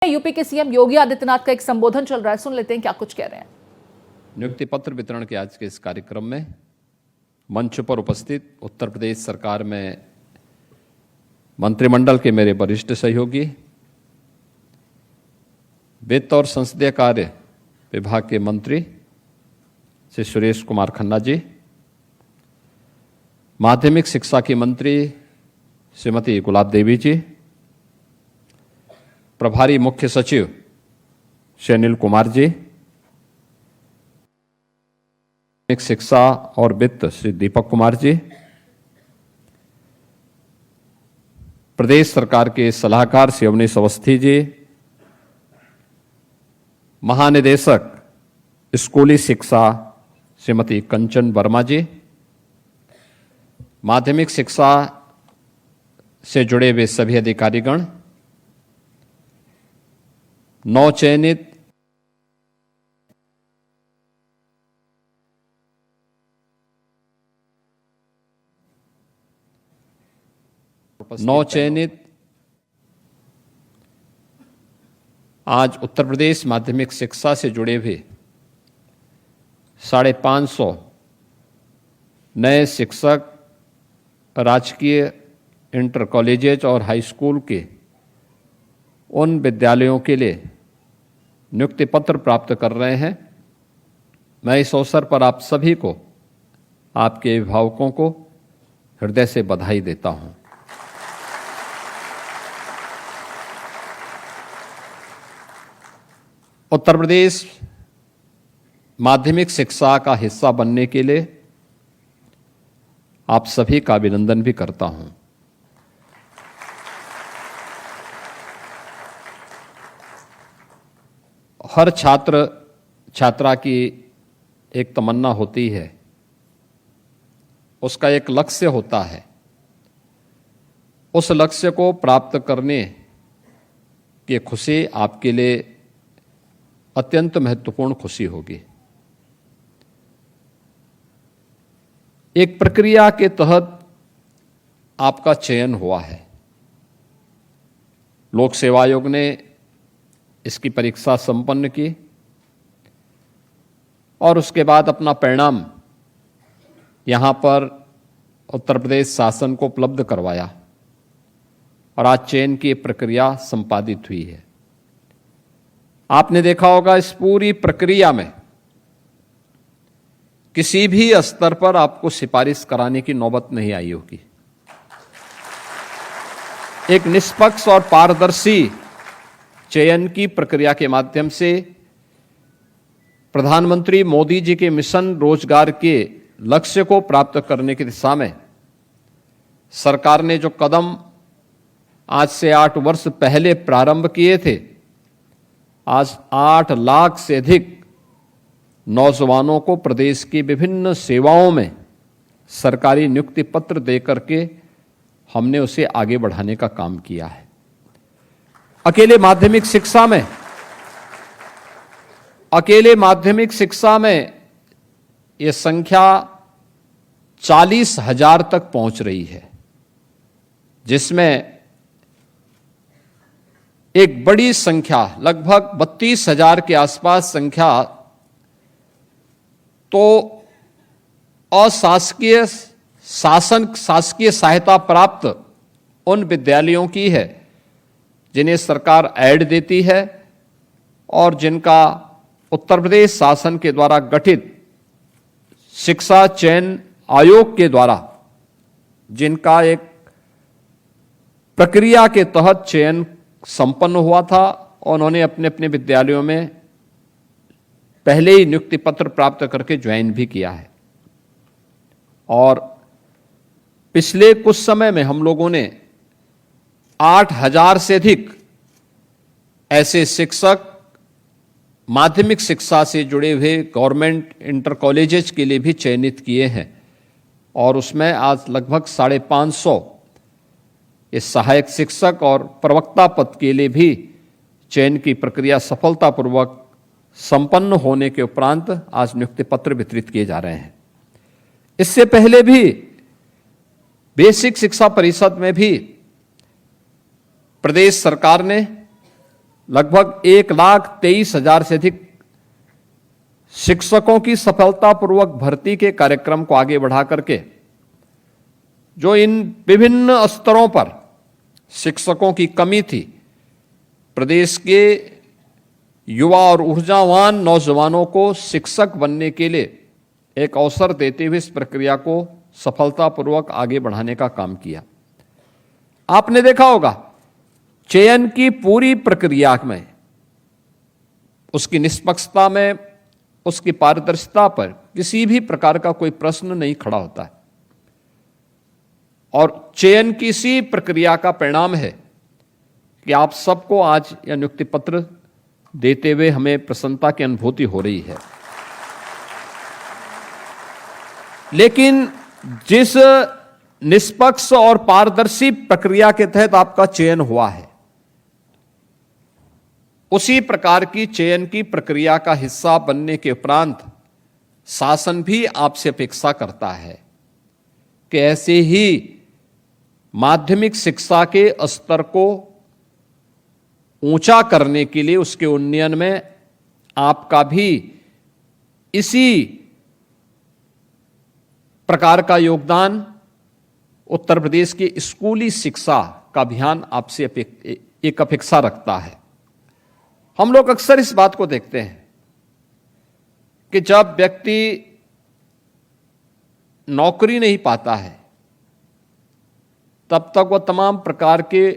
UP के CM Yogi Adityanath का एक संबोधन चल रहा है, सुन लेते हैं क्या कुछ कह रहे हैं। नियुक्ति पत्र वितरण के आज के इस कार्यक्रम में मंच पर उपस्थित उत्तर प्रदेश सरकार में मंत्रिमंडल के मेरे वरिष्ठ सहयोगी, वित्त और संसदीय कार्य विभाग के मंत्री श्री सुरेश कुमार खन्ना जी, माध्यमिक शिक्षा की मंत्री श्रीमती गुलाब देवी जी, प्रभारी मुख्य सचिव श्री अनिल कुमार जी, शिक्षा और वित्त श्री दीपक कुमार जी, प्रदेश सरकार के सलाहकार श्री अवनीश अवस्थी जी, महानिदेशक स्कूली शिक्षा श्रीमती कंचन वर्मा जी, माध्यमिक शिक्षा से जुड़े हुए सभी अधिकारीगण, नवचयनित आज उत्तर प्रदेश माध्यमिक शिक्षा से जुड़े हुए 550 नए शिक्षक राजकीय इंटर कॉलेजेज और हाई स्कूल के उन विद्यालयों के लिए नियुक्ति पत्र प्राप्त कर रहे हैं। मैं इस अवसर पर आप सभी को, आपके अभिभावकों को हृदय से बधाई देता हूं। उत्तर प्रदेश माध्यमिक शिक्षा का हिस्सा बनने के लिए आप सभी का अभिनंदन भी करता हूं। हर छात्र छात्रा की एक तमन्ना होती है, उसका एक लक्ष्य होता है। उस लक्ष्य को प्राप्त करने की खुशी आपके लिए अत्यंत महत्वपूर्ण खुशी होगी। एक प्रक्रिया के तहत आपका चयन हुआ है। लोक सेवा आयोग ने इसकी परीक्षा संपन्न की और उसके बाद अपना परिणाम यहां पर उत्तर प्रदेश शासन को उपलब्ध करवाया और आज चयन की प्रक्रिया संपादित हुई है। आपने देखा होगा इस पूरी प्रक्रिया में किसी भी स्तर पर आपको सिफारिश कराने की नौबत नहीं आई होगी। एक निष्पक्ष और पारदर्शी चयन की प्रक्रिया के माध्यम से प्रधानमंत्री मोदी जी के मिशन रोजगार के लक्ष्य को प्राप्त करने की दिशा में सरकार ने जो कदम आज से 8 वर्ष पहले प्रारंभ किए थे, आज 8 लाख से अधिक नौजवानों को प्रदेश की विभिन्न सेवाओं में सरकारी नियुक्ति पत्र देकर के हमने उसे आगे बढ़ाने का काम किया है। अकेले माध्यमिक शिक्षा में यह संख्या 40,000 तक पहुंच रही है, जिसमें एक बड़ी संख्या लगभग 32,000 के आसपास संख्या तो अशासकीय शासकीय सहायता प्राप्त उन विद्यालयों की है जिन्हें सरकार ऐड देती है और जिनका उत्तर प्रदेश शासन के द्वारा गठित शिक्षा चयन आयोग के द्वारा जिनका एक प्रक्रिया के तहत चयन संपन्न हुआ था और उन्होंने अपने अपने विद्यालयों में पहले ही नियुक्ति पत्र प्राप्त करके ज्वाइन भी किया है। और पिछले कुछ समय में हम लोगों ने 8,000 से अधिक ऐसे शिक्षक माध्यमिक शिक्षा से जुड़े हुए गवर्नमेंट इंटर कॉलेजेस के लिए भी चयनित किए हैं और उसमें आज लगभग 550 इस सहायक शिक्षक और प्रवक्ता पद के लिए भी चयन की प्रक्रिया सफलतापूर्वक संपन्न होने के उपरांत आज नियुक्ति पत्र वितरित किए जा रहे हैं। इससे पहले भी बेसिक शिक्षा परिषद में भी प्रदेश सरकार ने लगभग 1,23,000 से अधिक शिक्षकों की सफलतापूर्वक भर्ती के कार्यक्रम को आगे बढ़ा करके जो इन विभिन्न स्तरों पर शिक्षकों की कमी थी, प्रदेश के युवा और ऊर्जावान नौजवानों को शिक्षक बनने के लिए एक अवसर देते हुए इस प्रक्रिया को सफलतापूर्वक आगे बढ़ाने का काम किया। आपने देखा होगा चयन की पूरी प्रक्रिया में उसकी निष्पक्षता में, उसकी पारदर्शिता पर किसी भी प्रकार का कोई प्रश्न नहीं खड़ा होता है। और चयन की इसी प्रक्रिया का परिणाम है कि आप सबको आज यह नियुक्ति पत्र देते हुए हमें प्रसन्नता की अनुभूति हो रही है। लेकिन जिस निष्पक्ष और पारदर्शी प्रक्रिया के तहत आपका चयन हुआ है, उसी प्रकार की चयन की प्रक्रिया का हिस्सा बनने के उपरांत शासन भी आपसे अपेक्षा करता है कि ऐसे ही माध्यमिक शिक्षा के स्तर को ऊंचा करने के लिए, उसके उन्नयन में आपका भी इसी प्रकार का योगदान उत्तर प्रदेश की स्कूली शिक्षा का अभियान आपसे एक अपेक्षा रखता है। हम लोग अक्सर इस बात को देखते हैं कि जब व्यक्ति नौकरी नहीं पाता है तब तक वह तमाम प्रकार के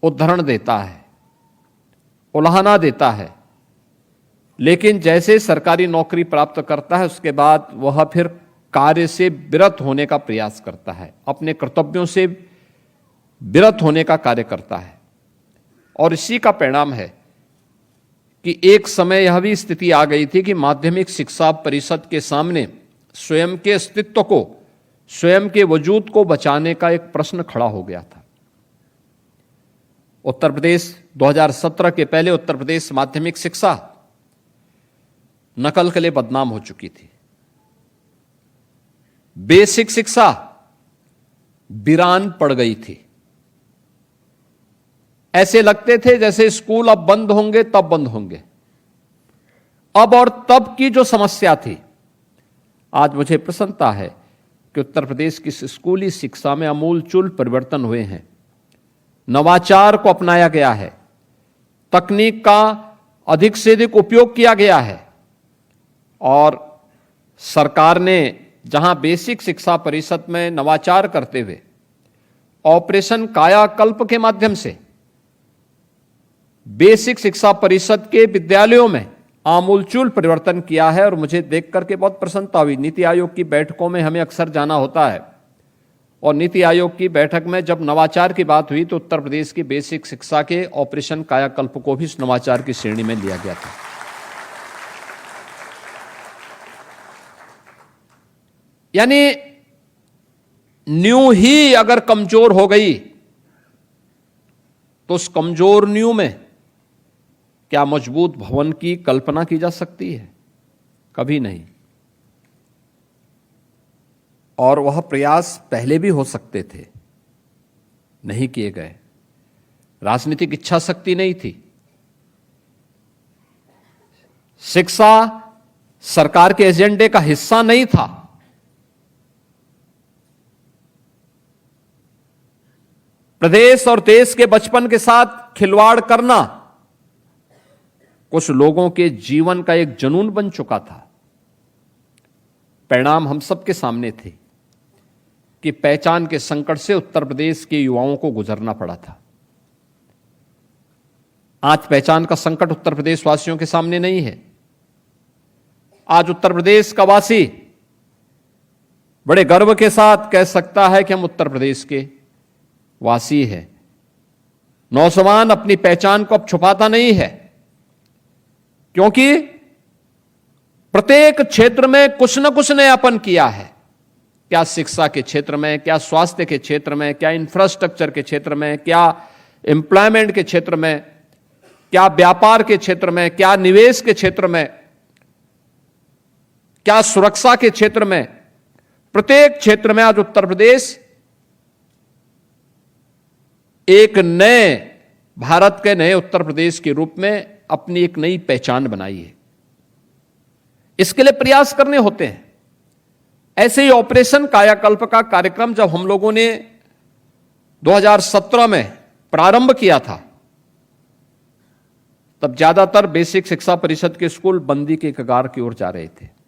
उद्धरण देता है, उलाहना देता है, लेकिन जैसे सरकारी नौकरी प्राप्त करता है उसके बाद वह फिर कार्य से विरत होने का प्रयास करता है, अपने कर्तव्यों से विरत होने का कार्य करता है। और इसी का परिणाम है कि एक समय यह भी स्थिति आ गई थी कि माध्यमिक शिक्षा परिषद के सामने स्वयं के अस्तित्व को, स्वयं के वजूद को बचाने का एक प्रश्न खड़ा हो गया था। उत्तर प्रदेश 2017 के पहले उत्तर प्रदेश माध्यमिक शिक्षा नकल के लिए बदनाम हो चुकी थी। बेसिक शिक्षा वीरान पड़ गई थी। ऐसे लगते थे जैसे स्कूल अब बंद होंगे तब बंद होंगे। अब और तब की जो समस्या थी, आज मुझे प्रसन्नता है कि उत्तर प्रदेश की स्कूली शिक्षा में आमूलचूल परिवर्तन हुए हैं। नवाचार को अपनाया गया है, तकनीक का अधिक से अधिक उपयोग किया गया है और सरकार ने जहां बेसिक शिक्षा परिषद में नवाचार करते हुए ऑपरेशन कायाकल्प के माध्यम से बेसिक शिक्षा परिषद के विद्यालयों में आमूलचूल परिवर्तन किया है। और मुझे देख करके बहुत प्रसन्नता हुई। नीति आयोग की बैठकों में हमें अक्सर जाना होता है और नीति आयोग की बैठक में जब नवाचार की बात हुई तो उत्तर प्रदेश की बेसिक शिक्षा के ऑपरेशन कायाकल्प को भी इस नवाचार की श्रेणी में लिया गया था। यानी नींव ही अगर कमजोर हो गई तो उस कमजोर नींव में क्या मजबूत भवन की कल्पना की जा सकती है? कभी नहीं। और वह प्रयास पहले भी हो सकते थे, नहीं किए गए। राजनीतिक इच्छा शक्ति नहीं थी। शिक्षा सरकार के एजेंडे का हिस्सा नहीं था। प्रदेश और देश के बचपन के साथ खिलवाड़ करना कुछ लोगों के जीवन का एक जुनून बन चुका था। परिणाम हम सबके सामने थे कि पहचान के संकट से उत्तर प्रदेश के युवाओं को गुजरना पड़ा था। आज पहचान का संकट उत्तर प्रदेश वासियों के सामने नहीं है। आज उत्तर प्रदेश का वासी बड़े गर्व के साथ कह सकता है कि हम उत्तर प्रदेश के वासी हैं। नौजवान अपनी पहचान को अब छुपाता नहीं है, क्योंकि प्रत्येक क्षेत्र में कुछ न कुछ नयापन किया है। क्या शिक्षा के क्षेत्र में, क्या स्वास्थ्य के क्षेत्र में, क्या इंफ्रास्ट्रक्चर के क्षेत्र में, क्या एम्प्लॉयमेंट के क्षेत्र में, क्या व्यापार के क्षेत्र में, क्या निवेश के क्षेत्र में, क्या सुरक्षा के क्षेत्र में। प्रत्येक क्षेत्र में आज उत्तर प्रदेश एक नए भारत के नए उत्तर प्रदेश के रूप में अपनी एक नई पहचान बनाई है। इसके लिए प्रयास करने होते हैं। ऐसे ही ऑपरेशन कायाकल्प का कार्यक्रम जब हम लोगों ने 2017 में प्रारंभ किया था, तब ज्यादातर बेसिक शिक्षा परिषद के स्कूल बंदी के कगार की ओर जा रहे थे।